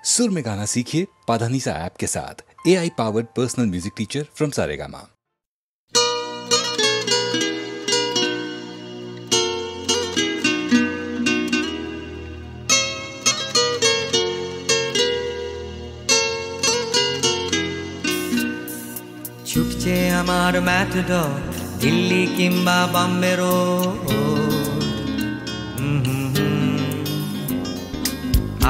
सुर में गाना सीखिए पाधानीसा ऐप के साथ। AI powered personal music teacher from Saregama. ছুটছে আমার ম্যাথডর দিল্লি কিংবা বম্বে রোড,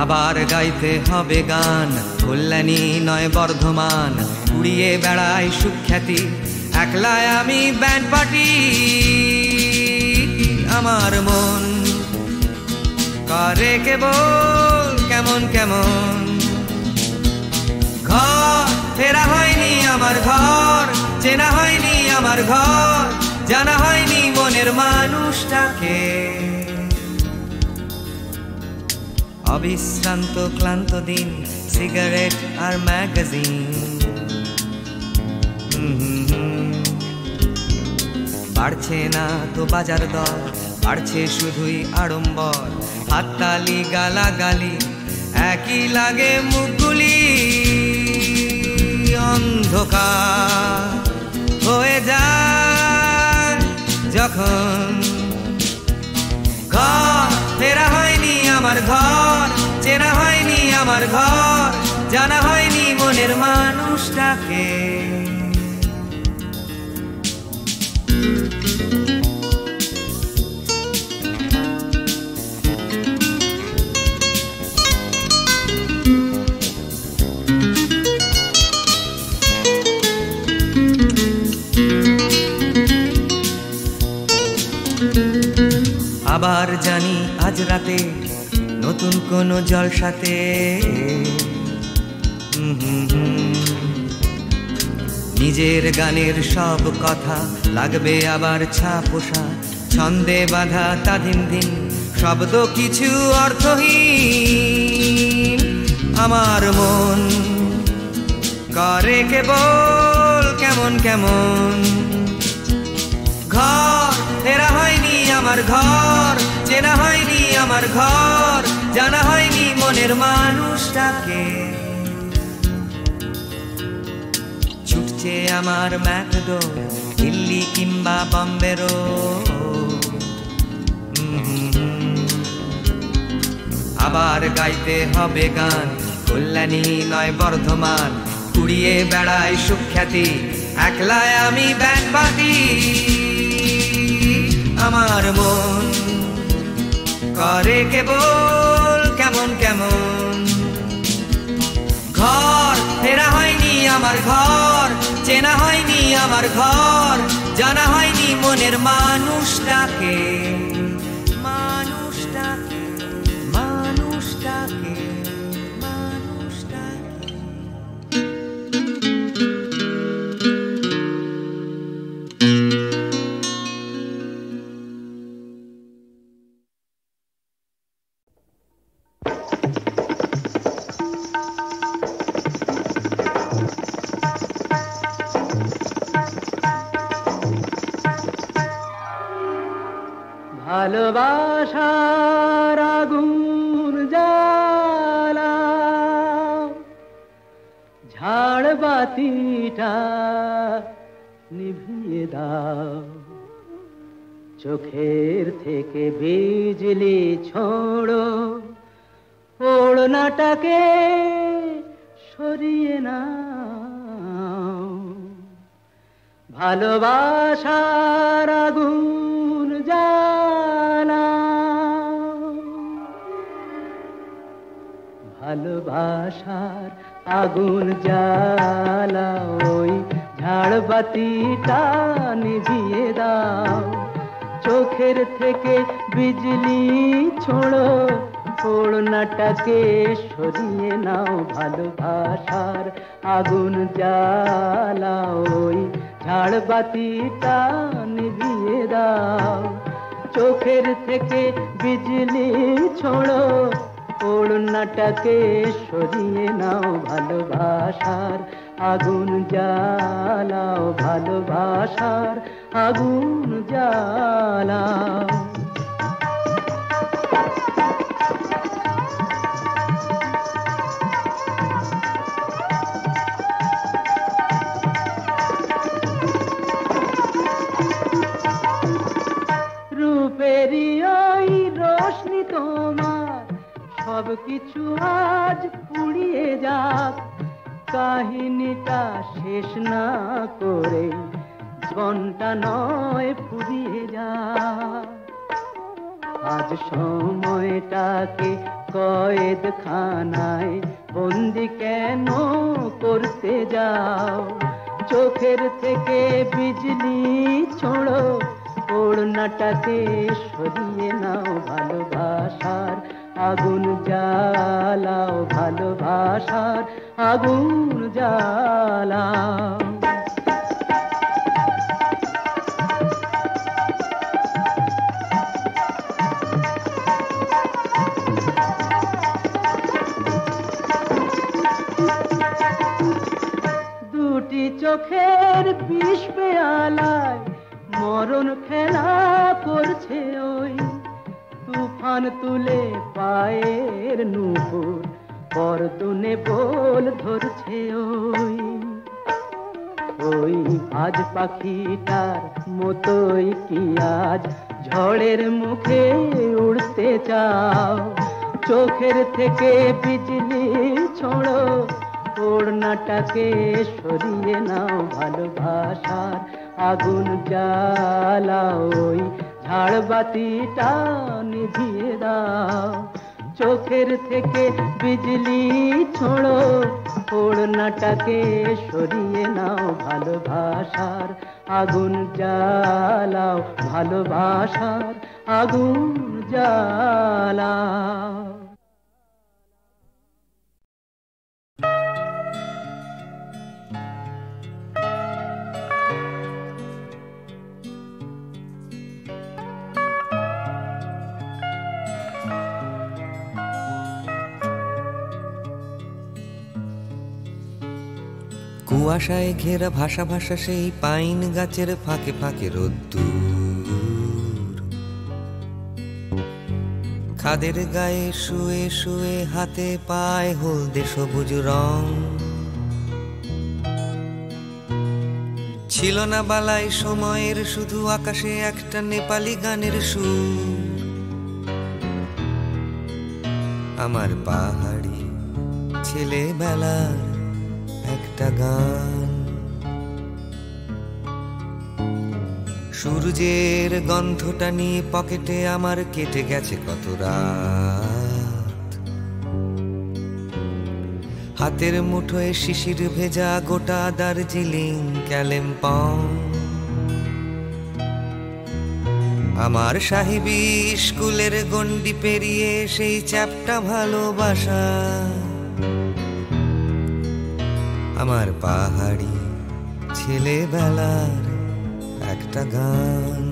আবার গাইতে হবে গান কল্যাণী নয় বর্ধমান। উড়িয়ে বেড়াই সুখ্যাতি একলায় আমি ব্যান্ড পার্টি। আমার মন করে কেবল কেমন কেমন, ঘর ফেরা হয়নি আমার ঘর, চেনা হয়নি আমার ঘর, জানা হয়নি মনের মানুষটাকে। অবিশ্রান্ত ক্লান্ত দিন, সিগারেট আর ম্যাগাজিন, বাড়ছে না তো বাজার দর, বাড়ছে শুধুই আড়ম্বর। হাততালি গালাগালি একই লাগে মুখগুলি, অন্ধকার হয়ে যায় যখন। ঘর ফেরা হয়নি আমার ঘর, চেনা হয়নি আমার ঘর, জানা হয়নি মনের মানুষটাকে। আবার জানি আজ রাতে নতুন কোনো জলসাতে, নিজের গানের সব কথা লাগবে আবার ছাপোষা। ছন্দে বাঁধা তা দিন দিন শব্দ কিছু অর্থহীন। আমার মন করে কেবল কেমন কেমন, ঘর ফেরা হয়নি আমার ঘর, চেনা হয়নি আমার ঘর, জানা হয়নি মনের মানুষটাকে। ছুটছে আমার ম্যাথডোর দিল্লি কিংবা বম্বে রোড, আবার গাইতে হবে গান কল্যাণী নয় বর্ধমান। উড়িয়ে বেড়াই সুখ্যাতি একলায় আমি ব্যান্ড পার্টি। আমার মন করে কেবল কেমন কেমন, ঘর ফেরা হয়নি আমার ঘর, চেনা হয়নি আমার ঘর, জানা হয়নি মনের মানুষটাকে। মানুষটাকে মানুষটাকে মানুষটাকে। ভালোবাসার আগুন জ্বালা, ঝাড়বাতিটা নিভিয়ে দাও। চোখের থেকে বিজলি ছোড়ো, ওড়নাটাকে সরিয়ে নাও। ভালোবাসার আগুন জ্বালা, ভালোবাসার আগুন জ্বালা, ওই ঝাড়বাতিটা নিভিয়ে দাও। চোখের থেকে বিজলি ছোড়ো, ওড়নাটাকে সরিয়ে নাও। ভালোবাসার আগুন জ্বালা, ওই ঝাড়বাতিটা নিভিয়ে দাও। চোখের থেকে বিজলি ছোড়ো, ওড়নাটাকে সরিয়ে নাও। ভালোবাসার আগুন জ্বালাও, ভালোবাসার আগুন জ্বালাও। কিছু আজ পুড়িয়ে যাক, কাহিনীটা শেষ না করে ঘন্টা নয় ফুরিয়ে যাক। আজ সময়টাকে কয়েদখানায় বন্দি কেন করতে যাও? চোখের থেকে বিজলি ছোড়ো, ওড়নাটাকে সরিয়ে নাও। ভালোবাসার আগুন জ্বালাও, ভালোবাসার আগুন জ্বালাও। দুটি চোখের বিষ পেয়ালায় মরণ খেলা করছে ওই, তুফান তুলে পায়ের নুপুর পরদুনে বল ধরছে ওই। ওই আজ পাখিটার মতোই কি আজ ঝড়ের মুখে উড়তে চাও? চোখের থেকে বিজলি ছোড়ো, ওড়নাটাকে সরিয়ে নাও। ভালোবাসার আগুন জ্বালাও, ওই ঝাড়বাতিটা নিভিয়ে দাও। চোখের থেকে বিজলি ছোড়ো, ওড়নাটাকে সরিয়ে নাও। ভালোবাসার আগুন জ্বালাও, ভালোবাসার আগুন জ্বালাও। কুয়াশায় ঘেরা ভাষা ভাষা সেই পাইন গাছের ফাঁকে ফাঁকে রোদ্দুর, খাদের গায়ে শুয়ে শুয়ে হাতে পায় হলদে সবুজ রং। ছিল না বালাই সময়ের, শুধু আকাশে একটা নেপালি গানের সুর। আমার পাহাড়ি ছেলেবেলার একটা গান, সূর্যের গন্ধটা নিয়ে পকেটে আমার কেটে গেছে কত রাত। হাতের মুঠোয় শিশির ভেজা গোটা দার্জিলিং কালিম্পং। আমার সাহেবী স্কুলের গণ্ডি পেরিয়ে সেই চ্যাপ্টা ভালোবাসা। আমার পাহাড়ি ছেলেবেলার একটা গান।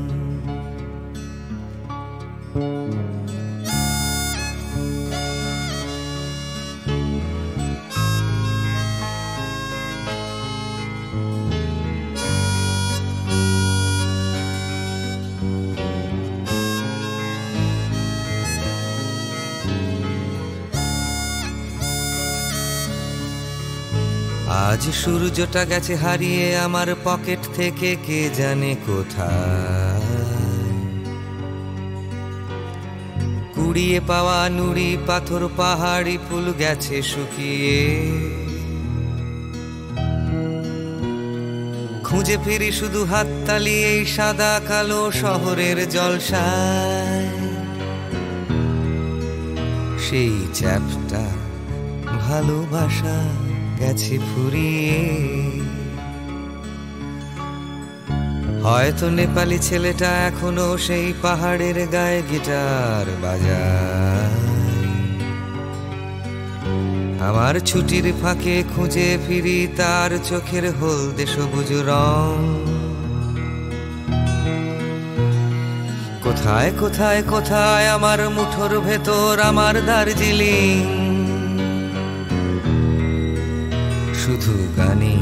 আজ সূর্যটা গেছে হারিয়ে আমার পকেট থেকে কে জানে কোথায়। কুড়িয়ে পাওয়া নুড়ি পাথর পাহাড়ি ফুল গেছে শুকিয়ে। খুঁজে ফিরি শুধু হাততালি এই সাদা কালো শহরের জলসায়। সেই চ্যাপ্টা ভালোবাসা গেছে ফুরিয়ে। হয়তো নেপালি ছেলেটা এখনো সেই পাহাড়ের গায়ে গিটার বাজায়। আমার ছুটির ফাঁকে খুঁজে ফিরি তার চোখের হলদে সবুজ রং। কোথায় কোথায় কোথায় আমার মুঠোর ভেতর আমার দার্জিলিং। শুধু গানে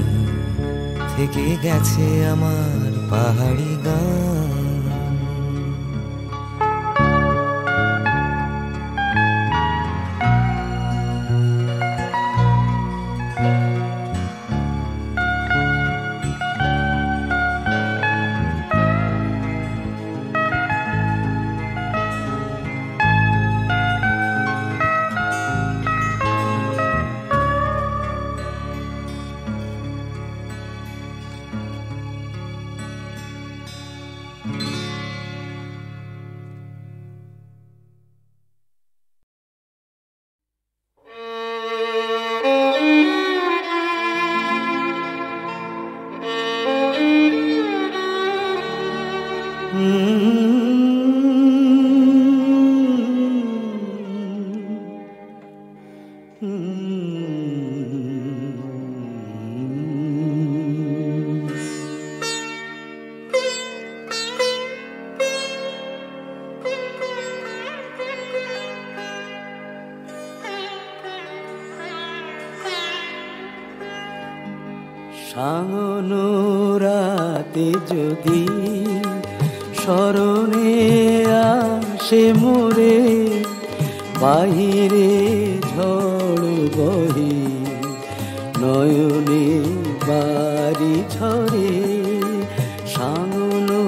থেকে গেছে আমার পাহাড়ি গান। সাঙ্গনো রাতে যদি স্মরণে আসে মোরে, বাহিরে ঝড় বহে নয়নে বাড়ি ঝরে। সাঙ্গনো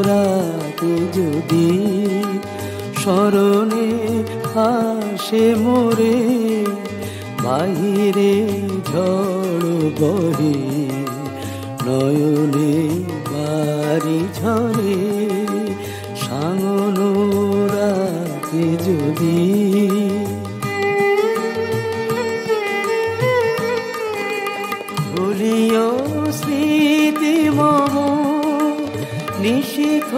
রাতে যদি স্মরণে আসে মোরে, বাহিরে ঝড় বহে নয়নে বাড়ি ঝরে। সাঙ্গনো রাতে যদি ভুলিও স্মৃতি মম, নিশীথ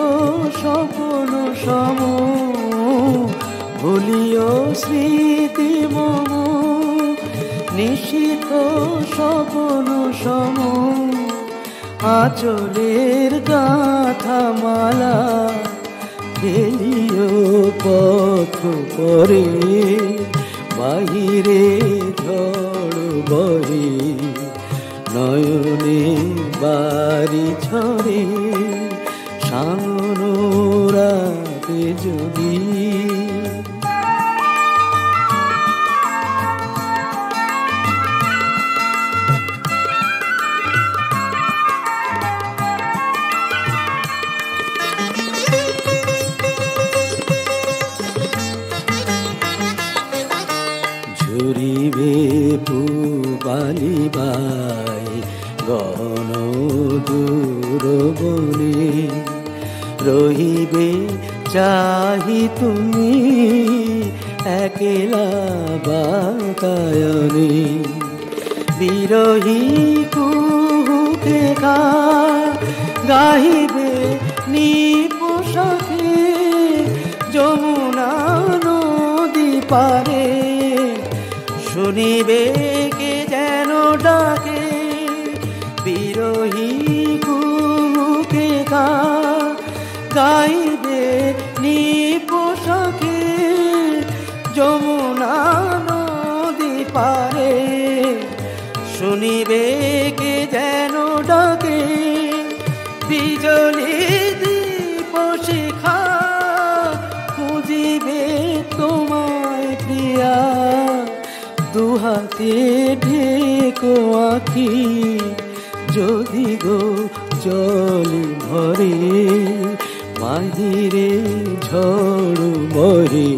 স্বপ্ন সম, ভুলিও স্মৃতি মম, নিশীথ স্বপ্ন সম। আঁচলের গাঁথা মালা ফেলিও পথ পরে, বাহিরে ঝড় বহে নয়নে বাড়ি ঝরে। সাঙ্গনো রাতে যদি ঝরিবে পুবালি বাই গণ দূর বনে, রহিবে চাহি তুমি একলা বাতায়নে। বিরহী কুহুকে গাহিবে নিপোষাকে যমুনা নদী পারে, শুনিবে কে যেন ডাকে। বিরহী কুহুকে গাইবে নিপোষাকে যমুনা নদী পারে, শুনিবে কে যেন ডাকে। বিজলি দীপ শিখা খুঁজিবে তোমায় প্রিয়া, দুহাতে ঢেকো আঁখি যদি গো জল ভরে, বাহিরে ঝড় বহে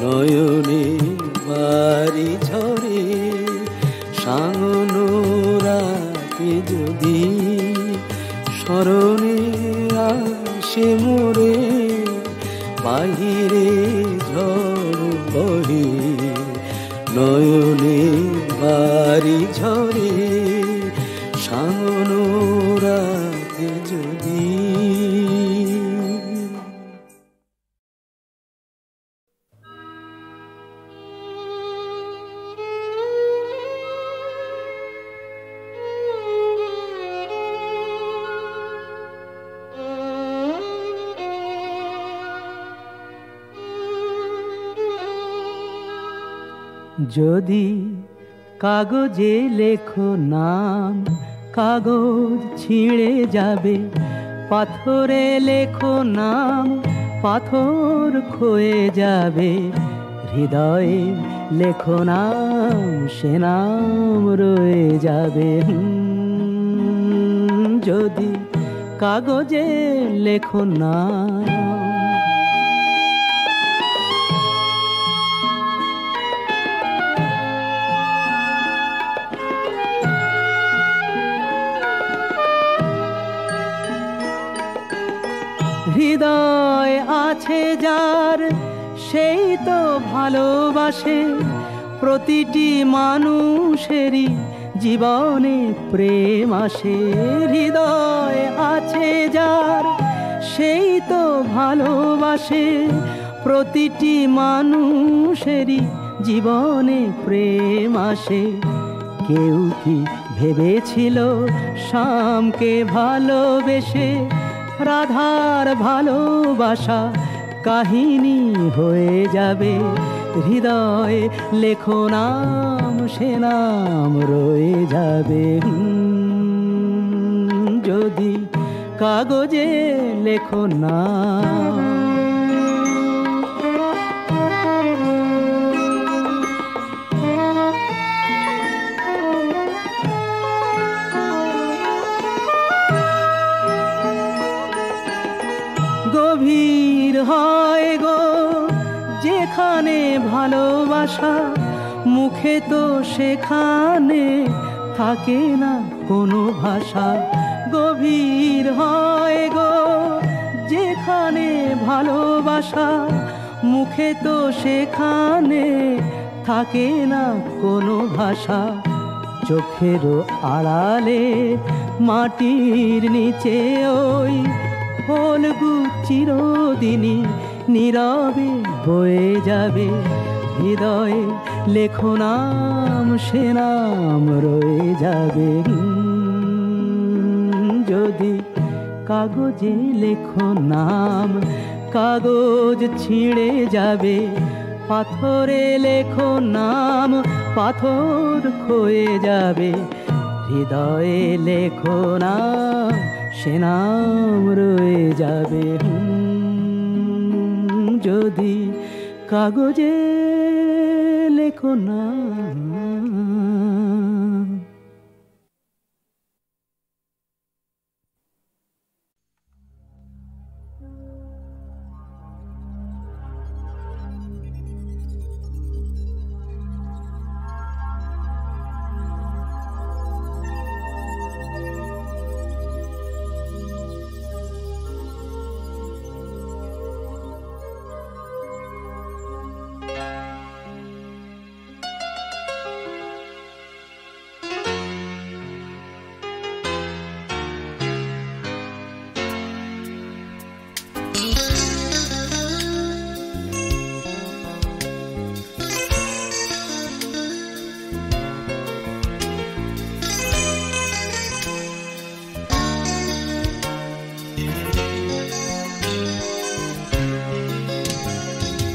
নয়নে বাড়ি ঝরে। সাঙ্গনো রাতে যদি স্মরণে আসে মোরে, বাহিরে ঝড় বহে নয়নে বাড়ি ঝরে। সাঙ্গনো রাতে যদি যদি কাগজে লেখো নাম, কাগজ ছিঁড়ে যাবে। পাথরে লেখো নাম, পাথর ক্ষয়ে যাবে। হৃদয়ে লেখো নাম, সে নাম রয়ে যাবে। যদি কাগজে লেখো নাম। হৃদয় আছে যার, সেই তো ভালোবাসে। প্রতিটি মানুষেরই জীবনে প্রেম আসে। হৃদয় আছে যার, সেই তো ভালোবাসে। প্রতিটি মানুষেরই জীবনে প্রেম আসে। কেউ কি ভেবেছিল শ্যামকে ভালোবেসে রাধার ভালোবাসা কাহিনী হয়ে যাবে? হৃদয়ে লেখো নাম, সে নাম রয়ে যাবে। কাগজে লেখো না। গভীর হয় গো যেখানে ভালোবাসা, মুখে তো সেখানে থাকে না কোনো ভাষা। গভীর হয় গো যেখানে ভালোবাসা, মুখে তো সেখানে থাকে না কোনো ভাষা। চোখেরও আড়ালে মাটির নিচে ওই ফলগু চিরদিনই নীরবে বয়ে যাবে। হৃদয়ে লেখো নাম, সে নাম রয়ে যাবে। যদি কাগজে লেখো নাম, কাগজ ছিঁড়ে যাবে। পাথরে লেখো নাম, পাথর ক্ষয়ে যাবে। হৃদয়ে লেখো নাম, সে নাম রয়ে যাবে। যদি কাগজে লেখো নাম।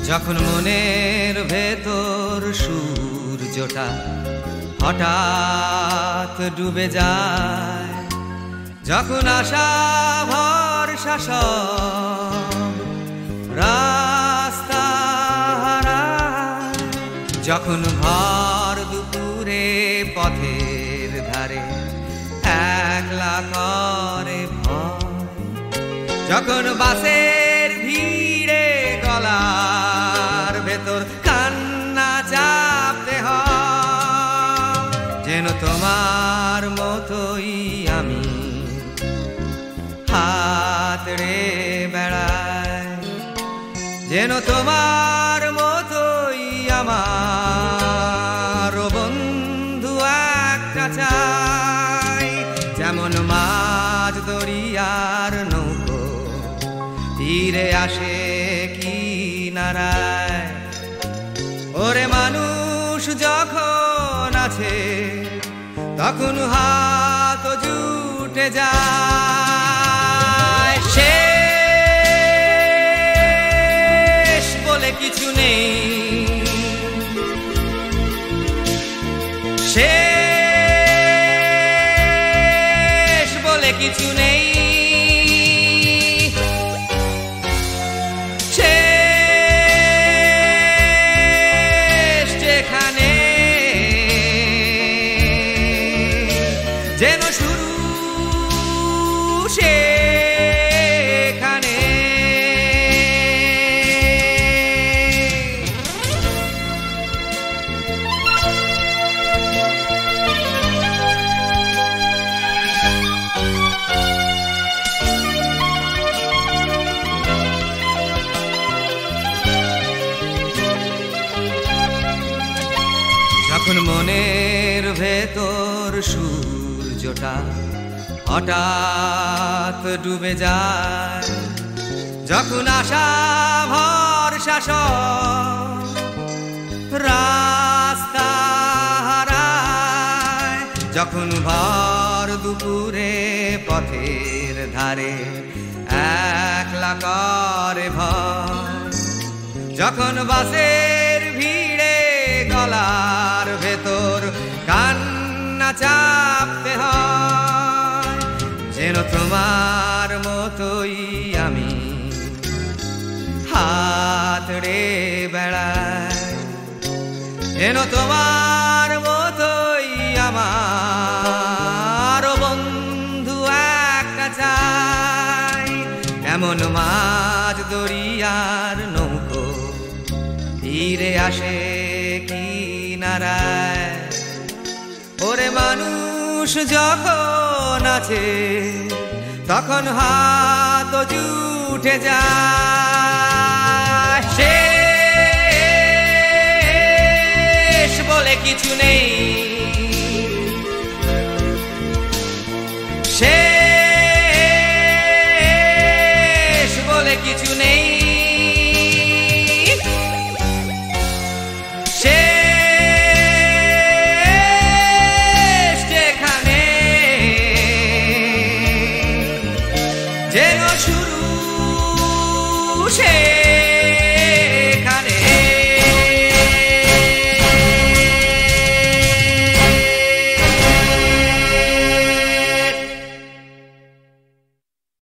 যখন মনের ভেতর সূর্যটা হঠাৎ ডুবে যায়, যখন আশা ভরসা সব রাস্তা হারায়, যখন ভর দুপুরে পথের ধারে একলা করে ভয়, যখন বাসের ভিড়ে গলার ভেতর কান্না চাপতে হয়, যেন তোমার মতোই আমি হাত রে বেড়াই, যেন তোমার মতোই আমার বন্ধু একটা চাই। যেমন মাঝ দরিয়ার নৌকো তীরে আসে কিনারায়, ওরে মানুষ যখন আছে তখন হাত জুটে যায়। শেষ বলে কিছু নেই, শেষ বলে কিছু নেই, শেষ যেখানে যেন শুরু সেখানে। যখন মনের ভেতর সূর্যটা হঠাৎ ডুবে যায়, যখন আশা ভরসা সব রাস্তা হারায়, যখন ভর দুপুরে পথের ধারে একলা করে ভয়, যখন বাসের ভিড়ে গলার ভেতর কান্না চাপতে হয়, যেন তোমার মতোই আমি হাতড়ে বেড়াই, যেন তোমার মতোই আমার বন্ধু একটা চাই। এমন মাঝ দরিয়ার নৌকো তীরে আসে কিনারায়, ওরে মানুষ যখন আছে তখন হাত জুটে যায়। শেষ বলে কিছু নেই, শেষ বলে কিছু নেই, যেন শুরু